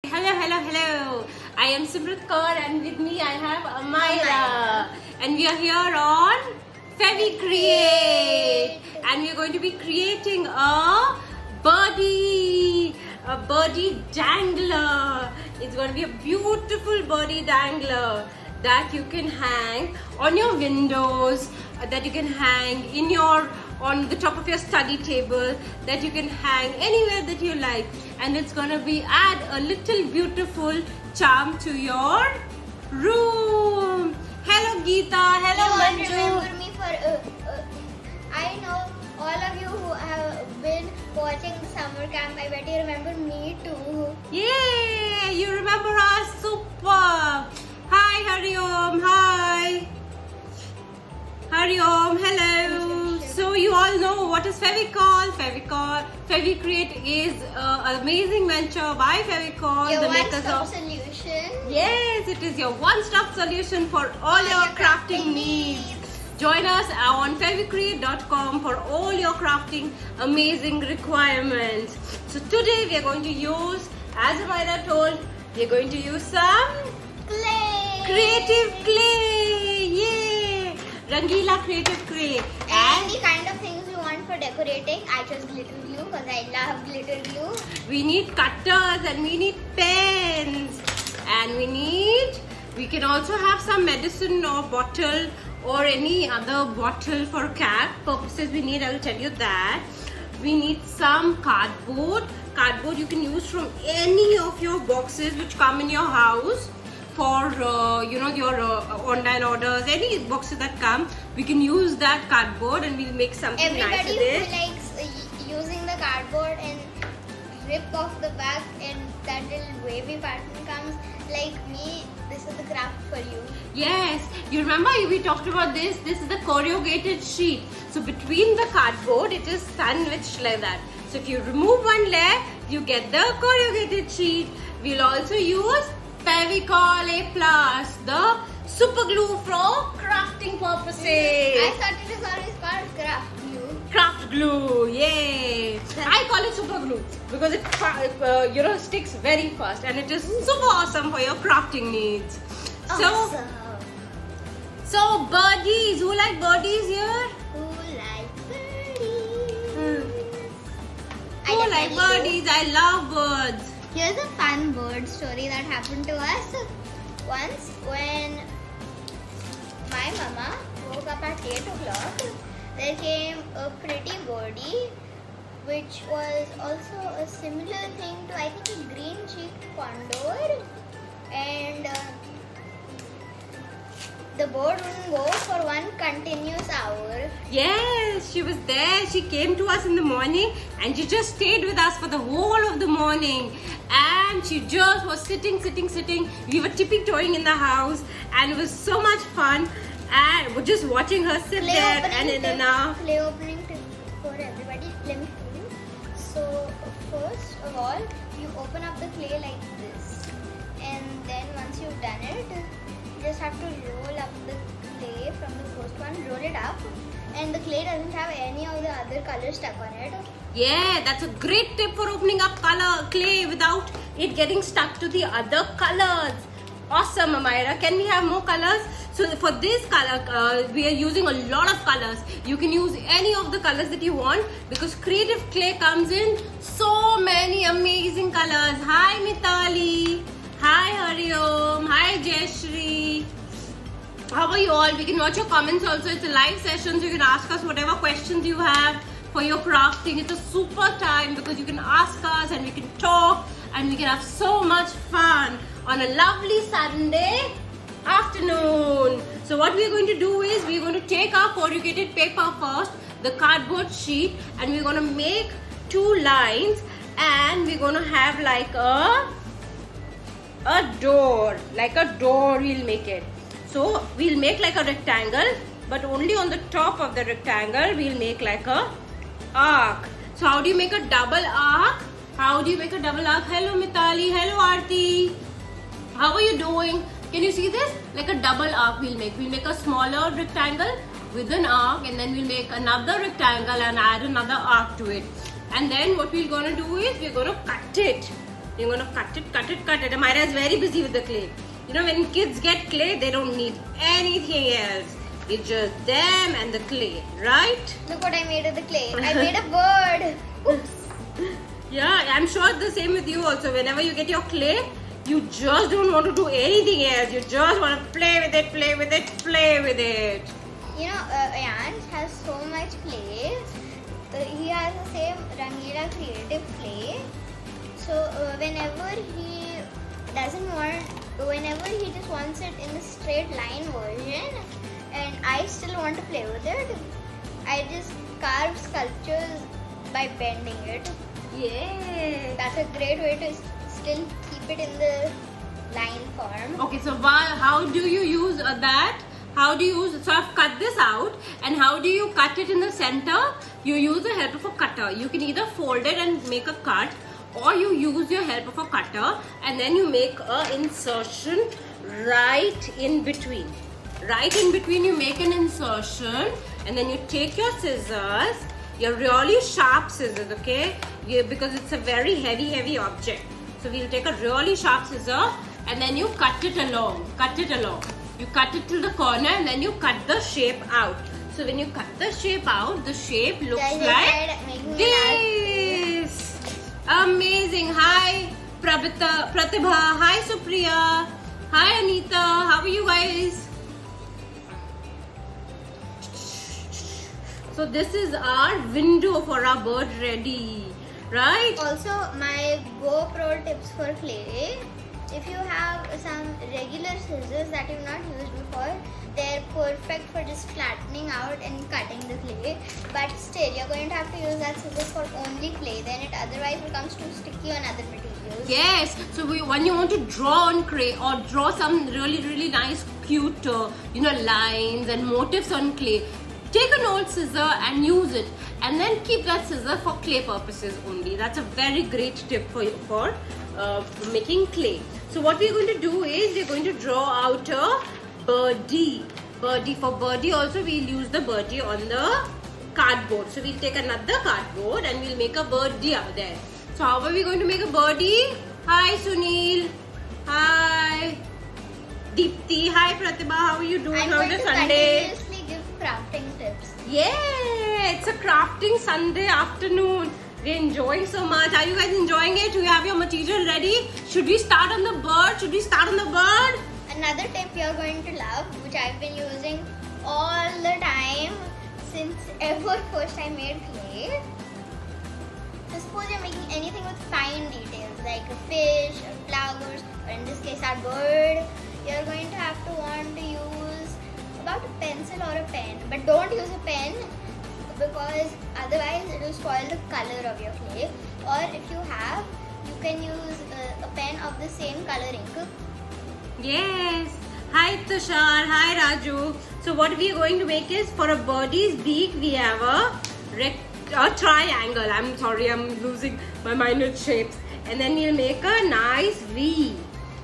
Hello, hello, hello. I am Simrat Kaur and with me I have Amira. And we are here on FeviCreate. And we are going to be creating a birdie dangler. It's going to be a beautiful birdie dangler that you can hang on your windows, that you can hang in on the top of your study table, that you can hang anywhere that you like, and it's gonna be add a little beautiful charm to your room. Hello Geeta, hello Manju. Remember me for I know all of you who have been watching the summer camp. I bet you remember me too. Yay! You remember us? Super. Hi Hariom. Hi Hariom. Hello. So you all know what is Fevicol. FeviCreate is an amazing venture by Fevicol. Your the makers one-stop of solution. Yes, it is your one-stop solution for all your crafting needs. Join us on fevicreate.com for all your crafting amazing requirements. So today we are going to use, as Amira told, we are going to use some Clay. creative clay. Yay! Rangila creative clay. And the kind of things you want for decorating. I chose glitter glue because I love glitter glue. We need cutters and we need pens. And we can also have some medicine or bottle or any other bottle for cat purposes. I will tell you that. We need some cardboard. Cardboard you can use from any of your boxes which come in your house for your online orders. Any boxes that come, we can use that cardboard and we'll make something nice with it. Everybody who likes using the cardboard and rip off the back and that little wavy pattern comes, like me, this is the craft for you. Yes, you remember we talked about this. This is the corrugated sheet. So between the cardboard, it is sandwiched like that. So if you remove one layer, you get the corrugated sheet. We'll also use Fevicol A+, the super glue for crafting purposes. I thought it was always called craft glue. Craft glue, yay! I call it super glue because it sticks very fast and it is super awesome for your crafting needs. Awesome. So birdies, who like birdies here? Who like birdies? Who like birdies? I love birds. Here's a fun bird story that happened to us once when my mama woke up at 8 o'clock. There came a pretty birdie which was also a similar thing to, I think, a green-cheeked condor, and the bird wouldn't go for one continuous hour. Yes, she was there. She came to us in the morning and she just stayed with us for the whole of the morning. And she just was sitting. We were tippy-toeing in the house and it was so much fun. And we're just watching her sit there and in and out. Play opening tip for everybody. Let me show you. So first of all, you open up the clay like this. And then once you've done it, you just have to roll up the clay from the first one, roll it up, and the clay doesn't have any of the other colors stuck on it. Yeah, that's a great tip for opening up clay without it getting stuck to the other colors. Awesome, Amira. Can we have more colors? So for this color, we are using a lot of colors. You can use any of the colors that you want because creative clay comes in so many amazing colors. Hi Mitali. Hi Hariom. Hi Jayashri. How are you all? We can watch your comments also. It's a live session, so you can ask us whatever questions you have for your crafting. It's a super time because you can ask us and we can talk and we can have so much fun on a lovely Sunday afternoon. So what we're going to do is we're going to take our corrugated paper first, the cardboard sheet, and we're going to make two lines and we're going to have like a door we'll make it. So we'll make like a rectangle, but only on the top of the rectangle we'll make like a arc. So how do you make a double arc? Hello Mitali, hello Aarti. How are you doing? Can you see this? Like a double arc we'll make. We'll make a smaller rectangle with an arc and then we'll make another rectangle and add another arc to it. And then what we're going to do is we're going to cut it. You're gonna cut it, cut it, cut it. Amira is very busy with the clay. You know, when kids get clay, they don't need anything else. It's just them and the clay, right? Look what I made of the clay. I made a bird. Oops. Yeah, I'm sure the same with you also. Whenever you get your clay, you just don't want to do anything else. You just want to play with it, play with it, play with it. You know, Ayansh has so much clay. He has the same Rangila Creative clay. So whenever he just wants it in the straight line version, and I still want to play with it, I just carve sculptures by bending it. Yeah. That's a great way to still keep it in the line form. Okay, so how do you use that? How do you use, so I've cut this out, and how do you cut it in the center? You use the help of a cutter. You can either fold it and make a cut, or you use your help of a cutter and then you make a insertion right in between. Right in between you make an insertion, and then you take your scissors, your really sharp scissors, okay? Because it's a very heavy object. So we'll take a really sharp scissor and then you cut it along. You cut it till the corner and then you cut the shape out. So when you cut the shape out, the shape looks like this. Amazing. Hi Pratibha. Hi Supriya. Hi Anita. How are you guys? So this is our window for our bird ready, right? Also, my GoPro tips for clay. If you have some regular scissors that you've not used before, they're perfect for just flattening out and cutting the clay. But still, you're going to have to use that scissors for only clay. Then it otherwise becomes too sticky on other materials. Yes. So when you want to draw on clay or draw some really nice, cute, lines and motifs on clay, take an old scissor and use it, and then keep that scissor for clay purposes only. That's a very great tip for making clay. So what we're going to do is we're going to draw out a birdie. For birdie also we'll use the birdie on the cardboard. So we'll take another cardboard and we'll make a birdie out there. So how are we going to make a birdie? Hi Sunil. Hi Deepti. Hi Pratibha. How are you doing on the Sunday? Give crafting tips. Yeah, it's a crafting Sunday afternoon. We're enjoying so much. Are you guys enjoying it? Do you have your material ready? Should we start on the bird? Another tip you're going to love, which I've been using all the time since ever first I made clay. So suppose you're making anything with fine details like a fish or flowers, or in this case our bird, you're going to have to want to use about a pencil or a pen, but don't use a pen because otherwise it will spoil the color of your clay. Or if you have, you can use a pen of the same color ink. Yes. Hi Tushar. Hi Raju. So what we are going to make is, for a birdie's beak we have a triangle. I'm sorry, I'm losing my mind with shapes. And then we'll make a nice V.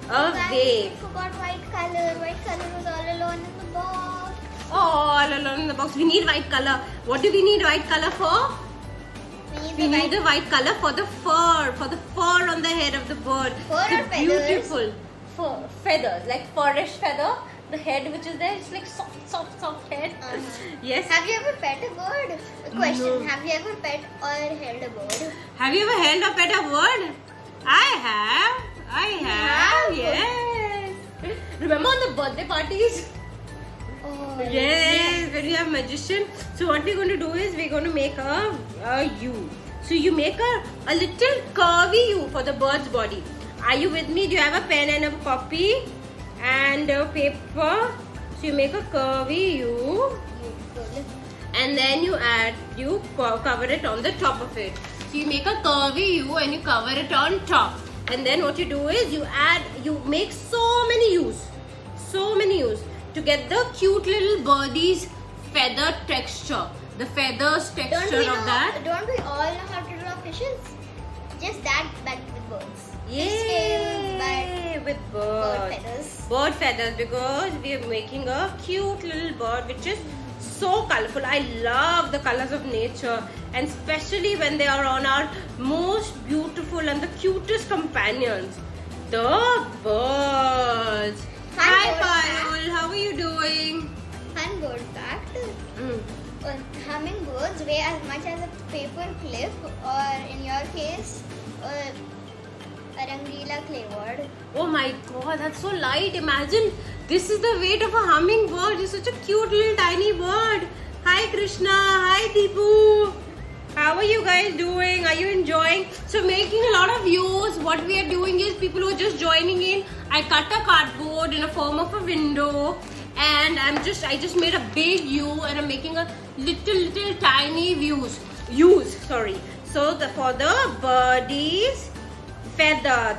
I forgot white color. White color was all alone in the box. Oh, all alone in the box. We need white color. What do we need white color for? We need the white color for the fur on the head of the bird. Fur or feathers? Beautiful. Feathers, like furish feather. The head which is there, it's like soft head. Yes. Have you ever pet a bird? Question. No. Have you ever pet or held a bird? Have you ever held or pet a bird? I have. Yes. Remember on the birthday parties? Oh, Yes, when we have magician. So what we're going to do is we're going to make a U. So you make a little curvy U for the bird's body. Are you with me? Do you have a pen and a copy and a paper? So you make a curvy U, and then you cover it on the top of it. So you make a curvy U and you cover it on top. And then what you do is you make so many U's to get the cute little birdie's feather texture. The feathers texture of that. Don't we all know how to draw fishes? Just that, but with birds. Yay! With Bird feathers. Bird feathers, because we are making a cute little bird which is so colorful. I love the colors of nature. and especially when they are on our most beautiful and the cutest companions, the birds. Hi Payul, how are you doing? Fun bird fact. Hummingbirds weigh as much as a paper clip, or in your case, a Rangila clay word. Oh my god, that's so light. Imagine this is the weight of a hummingbird. It's such a cute little tiny bird. Hi Krishna, hi Deepu. How are you guys doing? Are you enjoying? So making a lot of views. What we are doing is, people who are just joining in, I cut a cardboard in a form of a window, and I just made a big U, and I'm making a little tiny views. So for the birdie's feather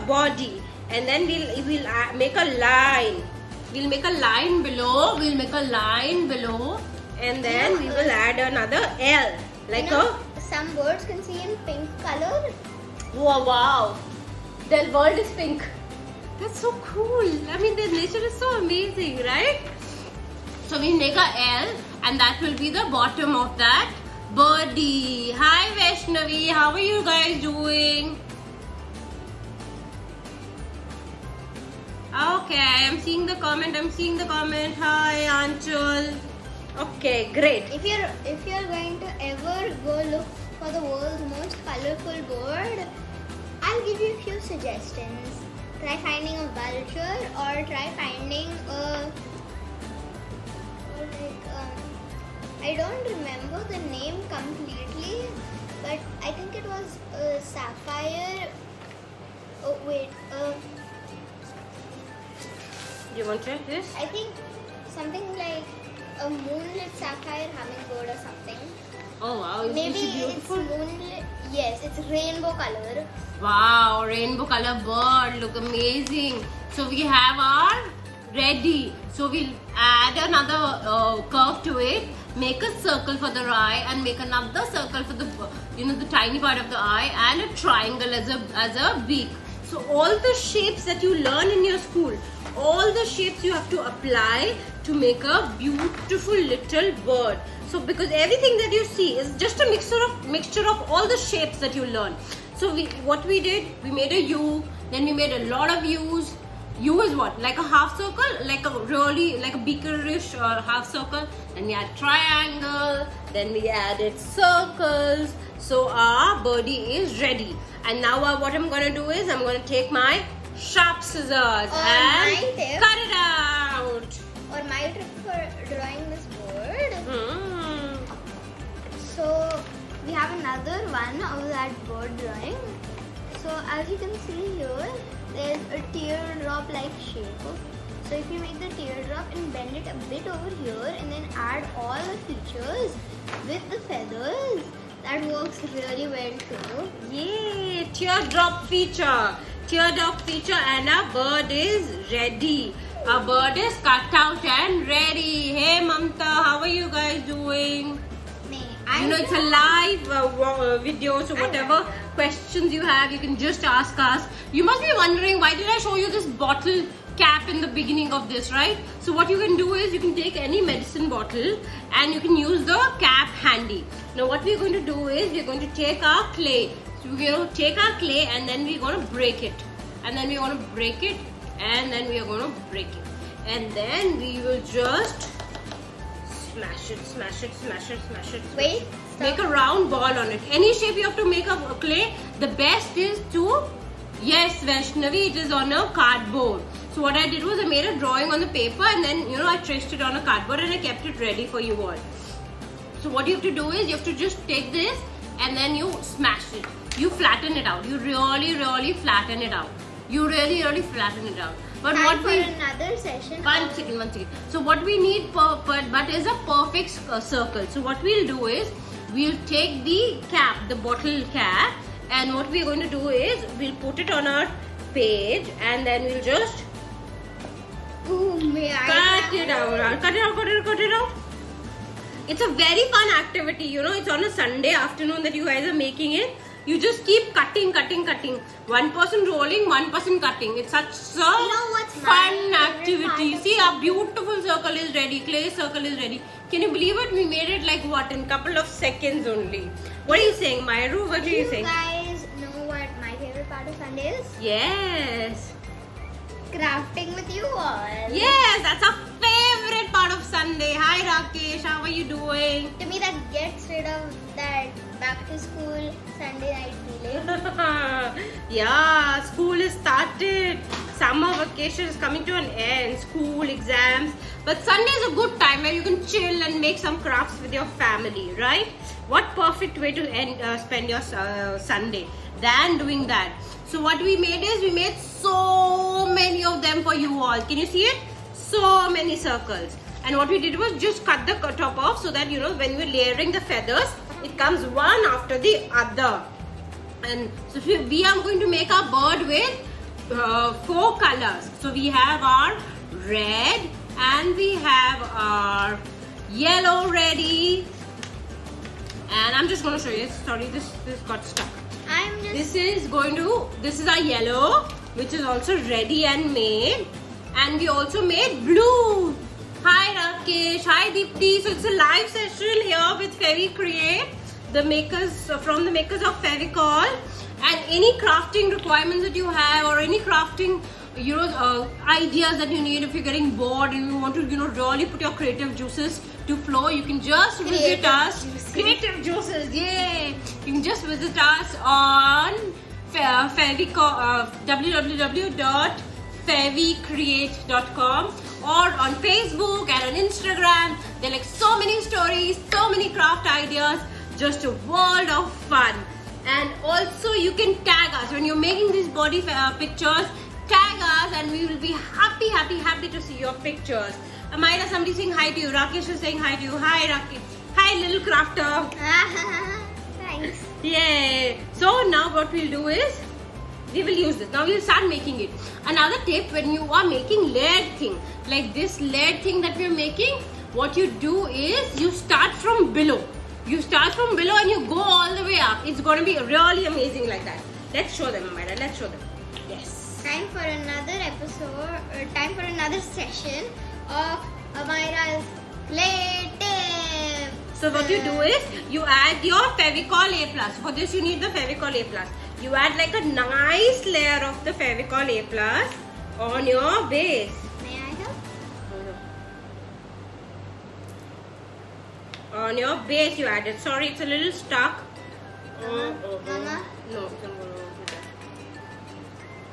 body, and then we'll make a line. We'll make a line below. And then we will add another L, like some birds can see in pink color. Wow, their world is pink. That's so cool. I mean, the nature is so amazing, right? So we make a L, and that will be the bottom of that birdie. Hi Vaishnavi, how are you guys doing? Okay, I'm seeing the comment. Hi Anchal. Okay, great. If you're going to ever go look for the world's most colorful bird, I'll give you a few suggestions. Try finding a vulture, or try finding I don't remember the name completely, but I think it was sapphire. Oh wait, Do you want to check this? I think something like a moonlit sapphire hummingbird or something. Oh wow, Maybe it's beautiful. It's moonlit. Yes, it's rainbow color. Wow, rainbow color bird, look amazing. So we have our ready. So we'll add another curve to it, make a circle for the eye, and make another circle for the the tiny part of the eye, and a triangle as a beak. So all the shapes that you learn in your school, all the shapes you have to apply to make a beautiful little bird. So because everything that you see is just a mixture of all the shapes that you learn. So what we did, we made a U, then we made a lot of U's. U is what? Like a half circle, like a beakerish half circle. Then we add triangle, then we added circles. So our birdie is ready. And now what I'm going to do is, I'm going to take my sharp scissors and cut it out. Or my tip for drawing this bird. So we have another one of that bird drawing. So as you can see here, there's a teardrop like shape. So if you make the teardrop and bend it a bit over here, and then add all the features with the feathers, that works really well too. Yay! Teardrop feature, and our bird is ready. Our bird is cut out and ready. Hey Mamta, how are you guys doing? It's a live video, so whatever questions you have, you can just ask us. You must be wondering, why did I show you this bottle cap in the beginning of this, right? So what you can do is, you can take any medicine bottle and you can use the cap handy. Now what we're going to do is, we're going to take our clay. So we're going to take our clay, and then we're going to break it. And then we're going to break it. And then we are going to break it. And then we will just smash it. Wait, stop. Make a round ball on it. Any shape you have to make of clay, the best is to, yes Vaishnavi, it is on a cardboard. So what I did was, I made a drawing on the paper, and then I traced it on a cardboard, and I kept it ready for you all. So what you have to do is, you have to just take this, and then you smash it. You flatten it out. You really flatten it out. But Time what for another session. One second. So what we need but is a perfect circle. So what we'll do is, we'll take the cap, the bottle cap, and what we're going to do is, we'll put it on our page, and then we'll just cut it out. It's a very fun activity, it's on a Sunday afternoon that you guys are making it. You just keep cutting. One person rolling, one person cutting. It's such a fun activity. See, our beautiful circle is ready. Clay circle is ready. Can you believe it? We made it like what, in a couple of seconds only. What are you saying, Mayuru? What are you saying? Do you guys know what my favorite part of Sunday is? Yes. Crafting with you all. Yes, that's our favorite part of Sunday. Hi Rakesh, how are you doing? To me, that gets rid of that back to school Sunday night feeling. Yeah, school is started. Summer vacation is coming to an end. School, exams. But Sunday is a good time where you can chill and make some crafts with your family, right? What perfect way to spend your Sunday than doing that. So what we made is, we made so many of them for you all. Can you see it? So many circles. And what we did was just cut the top off so that, you know, when we're layering the feathers, it comes one after the other. And so we are going to make our bird with 4 colors. So we have our red and we have our yellow ready. And I'm just going to show you. Sorry, this got stuck. This is our yellow, which is also ready and made. And we also made blue. Hi Rakesh, hi Deepti. So it's a live session here with Fevicreate, from the makers of Fevicol. And any crafting requirements that you have, or any crafting ideas that you need, if you're getting bored and you want to really put your creative juices to flow, you can just visit us. Creative juices, yay! You can just visit us on www.fevicreate.com or on Facebook and on Instagram. There are like so many stories, so many craft ideas, just a world of fun. And also you can tag us when you're making these body pictures. Tag us and we will be happy to see your pictures. Amira, somebody saying hi to you. Rakesh is saying hi to you. Hi Rakesh. Hi little crafter. Thanks. Yeah. So now what we'll do is, we will use this. Now we'll start making it. Another tip, when you are making layered thing, like this layered thing that we're making, what you do is you start from below. You start from below and you go all the way up. It's going to be really amazing like that. Let's show them, Amira. Let's show them. Yes. Time for another episode, time for another session of Amira's Clay Tips. So what you do is, you add your Fevicol A+. For this you need the Fevicol A+. You add like a nice layer of the Fevicol A+ on your base. May I help? On your base you add it. Sorry, it's a little stuck. Mama? No, you can go with that.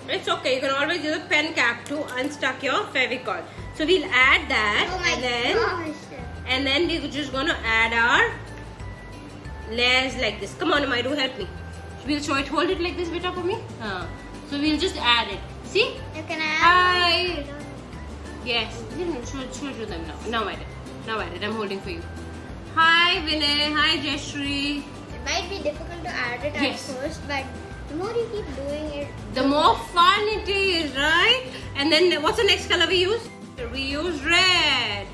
It's okay. You can always use a pen cap to unstuck your Fevicol. So we'll add that, Oh my gosh. and then we're just gonna add our layers like this. Come on, Amira, help me. We'll show it. Hold it like this, beta, for me. So we'll just add it. See? You can add. Hi. Yes. Show them now. Now add it. I'm holding for you. Hi Vinay. Hi Jeshri. It might be difficult to add it at first, but the more you keep doing it, the more fun it is, right? And then what's the next color we use? We use red.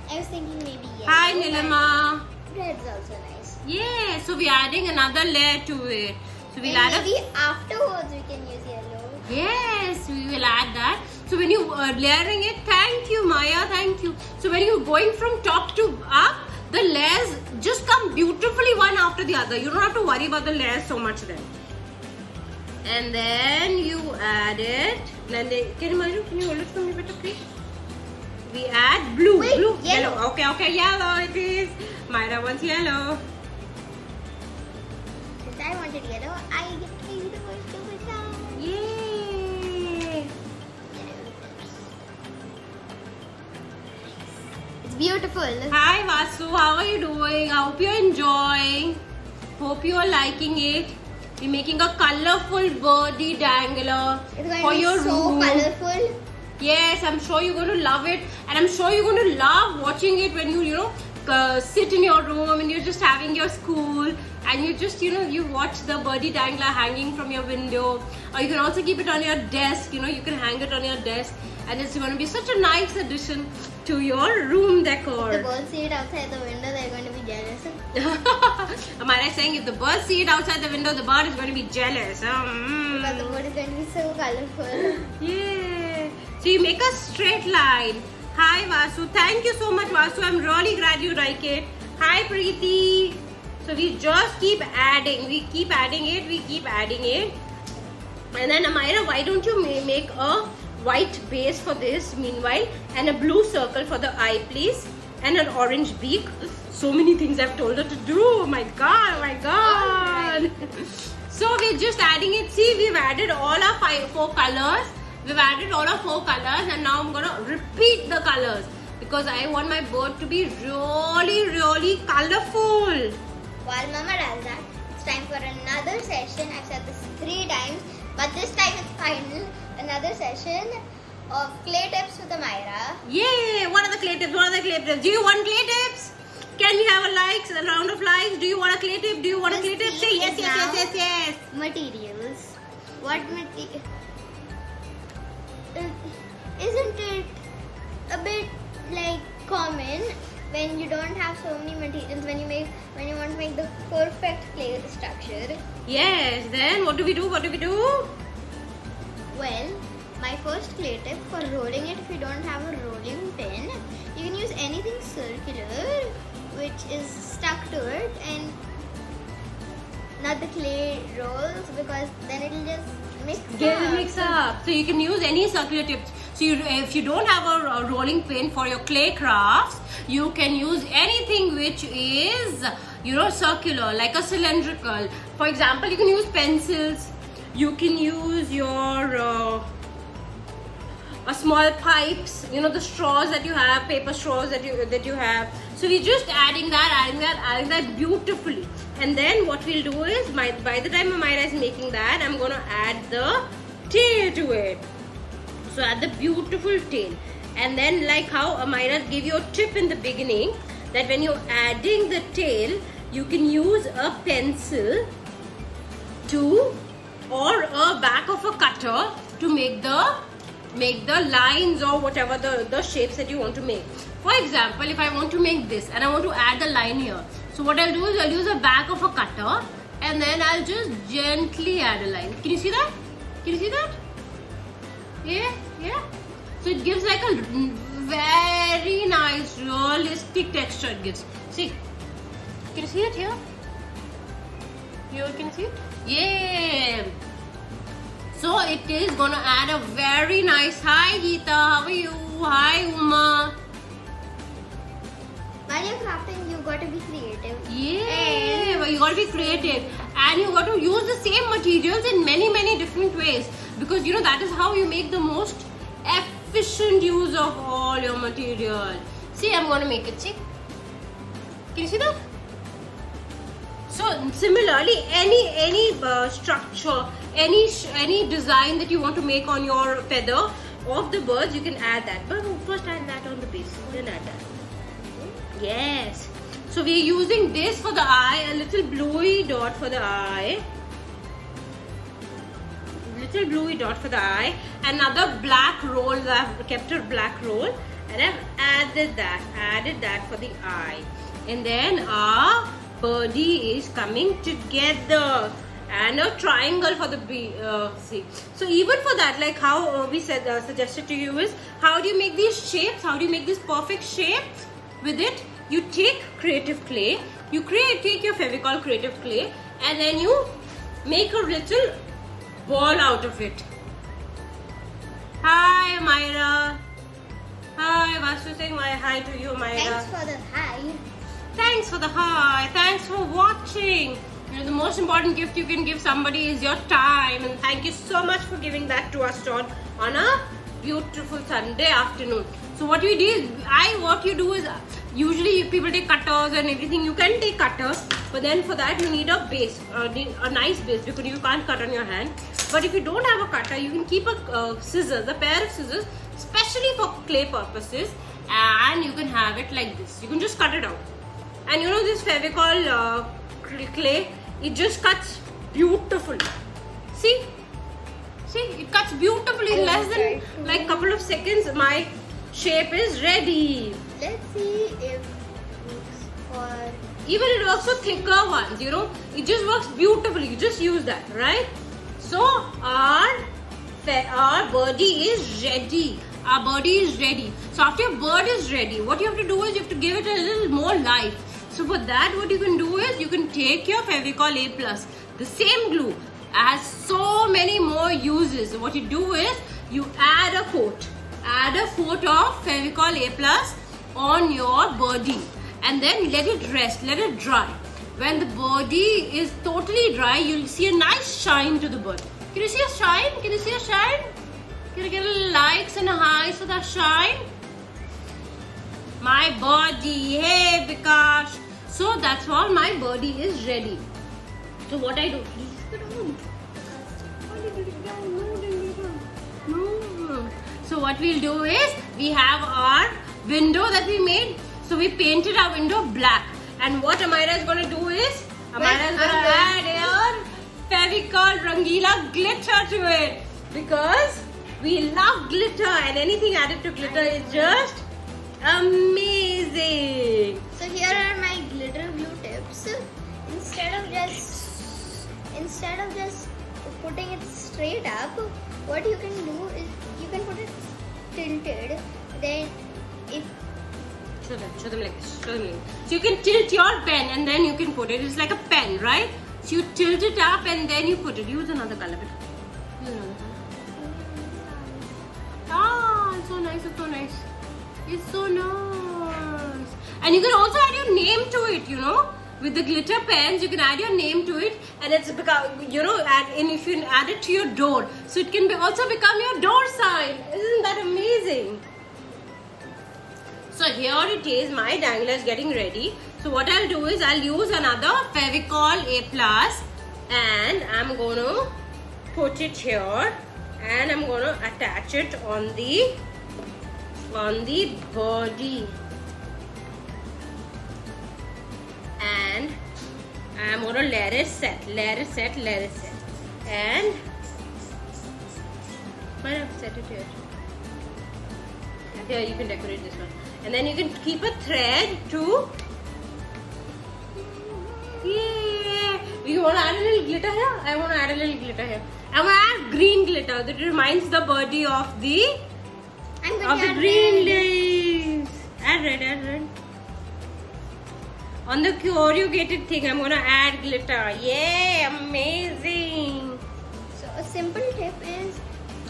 I was thinking maybe yellow. Hi Nilima. Red's also nice. Yeah, so we're adding another layer to it. So we'll add maybe afterwards we can use yellow. Yes, we will add that. So when you are layering it, thank you Maya, thank you. So when you're going from top to up, the layers just come beautifully one after the other. You don't have to worry about the layers so much then. And then you add it. Then can you hold it for me better, please? We add blue. Wait, blue, yellow. Okay, yellow it is. Myra wants yellow. Since I wanted yellow, I get to use the first two with that. Yay! It's beautiful. Hi Vasu, how are you doing? I hope you're enjoying. Hope you're liking it. We're making a colorful birdie dangler for your room. It's going to be so colorful. Yes, I'm sure you're going to love it, and I'm sure you're going to love watching it when you sit in your room and you're just having your school, and you just you watch the birdie dangler hanging from your window, or you can also keep it on your desk. You can hang it on your desk, and it's going to be such a nice addition to your room decor. The birds see it outside the window, they're going to be jealous. Amira is saying if the birds see it outside the window, the bird is going to be jealous. Because the bird is going to be so colorful. Yeah. So you make a straight line. Hi Vasu. Thank you so much Vasu. I'm really glad you like it. Hi Preeti. So we just keep adding. We keep adding it. We keep adding it. And then Amira, why don't you make a white base for this meanwhile, and a blue circle for the eye please, and an orange beak. So many things I've told her to do. Oh my god, oh my god. Right. So we're just adding it. See, we've added all our 4 colors. We've added all our 4 colors, and now I'm gonna repeat the colors because I want my bird to be really colorful. While Mama does that, it's time for another session. I've said this 3 times, but this time it's final. Another session of clay tips with Amira. Yay! What are the clay tips? What are the clay tips? Do you want clay tips? Can we have a round of likes? Do you want a clay tip? Do you want a clay tip? Say yes, yes. Materials. What material? Isn't it a bit like common when you don't have so many materials, when you want to make the perfect clay structure? Yes. Then what do we do? What do we do? Well, my first clay tip for rolling it, if you don't have a rolling pin, you can use anything circular which is stuck to it and not the clay rolls, because then it'll just mix up. So you can use any circular tips. So if you don't have a rolling pin for your clay crafts, you can use anything which is, circular, like a cylindrical. For example, you can use pencils. You can use your small pipes, the straws that you have, paper straws that you have. So we're just adding that beautifully. And then what we'll do is, by the time Amira is making that, I'm gonna add the tail to it. So add the beautiful tail. And then, like how Amira gave you a tip in the beginning, that when you're adding the tail, you can use a pencil or a back of a cutter to make the lines or whatever the shapes that you want to make. For example, if I want to make this and I want to add the line here, so what I'll do is I'll use a back of a cutter and then I'll just gently add a line. Can you see that? Can you see that? Yeah. So it gives like a very nice realistic texture. It gives. See, can you see it here? You can see it? Yeah. So it is gonna add a very nice. Hi Geeta, how are you? Hi Uma. While you're crafting, you've got to be creative. Yeah, well, you got to be creative, and you got to use the same materials in many different ways, because that is how you make the most efficient use of all your material. See, I'm gonna make it. See, can you see that? So similarly, any structure, any design that you want to make on your feather of the birds, you can add that. But first add that on the base, then add that. Yes. So we are using this for the eye, a little bluey dot for the eye. Little bluey dot for the eye. Another black roll, I've kept a black roll and I've added that for the eye. And then our birdie is coming together. And a triangle for the bee. See. So even for that, like how we said, suggested to you is, how do you make these shapes? How do you make this perfect shape? With it, you take creative clay, take your Fevicol creative clay, and then you make a little ball out of it. Hi Amira. Hi, Vasu saying hi to you, Amira. Thanks for the hi. Thanks for the hi. Thanks for watching. The most important gift you can give somebody is your time, and thank you so much for giving that to us on a beautiful Sunday afternoon. So what you do is, usually people take cutters and everything. You can take cutters, but then for that you need a base, a nice base, because you can't cut on your hand. But if you don't have a cutter, you can keep a pair of scissors, especially for clay purposes, and you can have it like this. You can just cut it out. And this Fevicol clay, it just cuts beautifully. See, it cuts beautifully in less than like couple of seconds. My shape is ready. Let's see if Even it works for thicker ones, you know. It just works beautifully. You just use that, right? So our birdie is ready. Our birdie is ready. So after your bird is ready, what you have to do is you have to give it a little more life. So for that, what you can do is you can take your Fevicol A+. The same glue has so many more uses. So what you do is you add a coat. Add a coat of Fevicol A+ on your birdie. And then let it rest, let it dry. When the birdie is totally dry, you'll see a nice shine to the bird. Can you see a shine? Can you see a shine? Can you get a little likes and a highs for that shine? My birdie, hey Bikash. So that's all, my birdie is ready. So what I do, please put on. No. So what we'll do is, we have our window that we made. So we painted our window black. And what Amira is going to do is, Amira is going to add here Fevicol Rangila glitter to it. Because we love glitter, and anything added to glitter is just amazing. So here are my glitter glue tips. Instead of just putting it straight up, what you can do is you can put it tilted. Then if show them like this. So you can tilt your pen and then you can put it. It's like a pen, right? So you tilt it up and then you put it. Use another color. Use another color. Ah, it's so nice. It's so nice. It's so nice. And you can also add your name to it, you know. With the glitter pens, you can add your name to it, and it's become, you know, if you add it to your door, so it can also become your door sign. Isn't that amazing? So here it is, my dangler is getting ready. So what I'll do is I'll use another Fevicol A+, and I'm going to put it here, and I'm going to attach it on the body. And I'm going to let it set. And why not set it here? Here you can decorate this one. And then you can keep a thread to. Yeah. You want to add a little glitter here? I want to add a little glitter here. I want to add green glitter that reminds the birdie of the green leaves. Add red. On the corrugated thing, I'm gonna add glitter. Yay! Amazing! So a simple tip is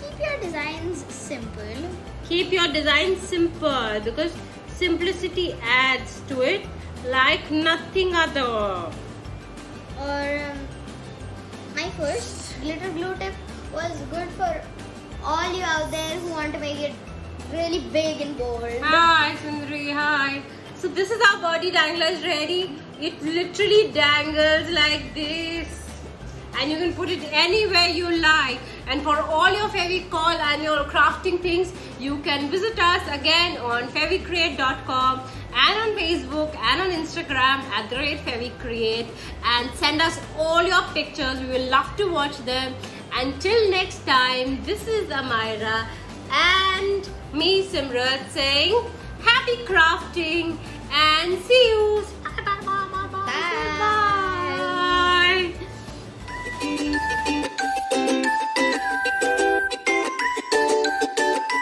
keep your designs simple. Keep your designs simple because simplicity adds to it like nothing other. Or my first glitter glue tip was good for all you out there who want to make it really big and bold. Hi, Sundari. Hi. So this is our birdie dangler is ready. It literally dangles like this. And you can put it anywhere you like. And for all your Fevicol and your crafting things, you can visit us again on fevicreate.com and on Facebook and on Instagram @fevicreate, and send us all your pictures. We will love to watch them. Until next time, this is Amira and me, Simrat, saying happy crafting and see you. Bye.